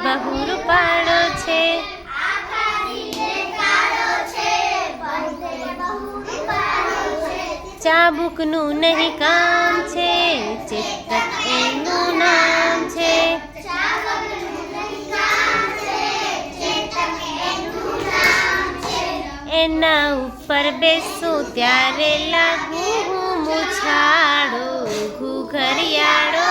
બહુ રૂપાળો છે. ચાબુકનું નહીં કામ છે, ચેતક એનું નામ છે. એના ઉપર બેસું ત્યારે લાગુ હું મૂછાળો ઘુઘરિયાળો.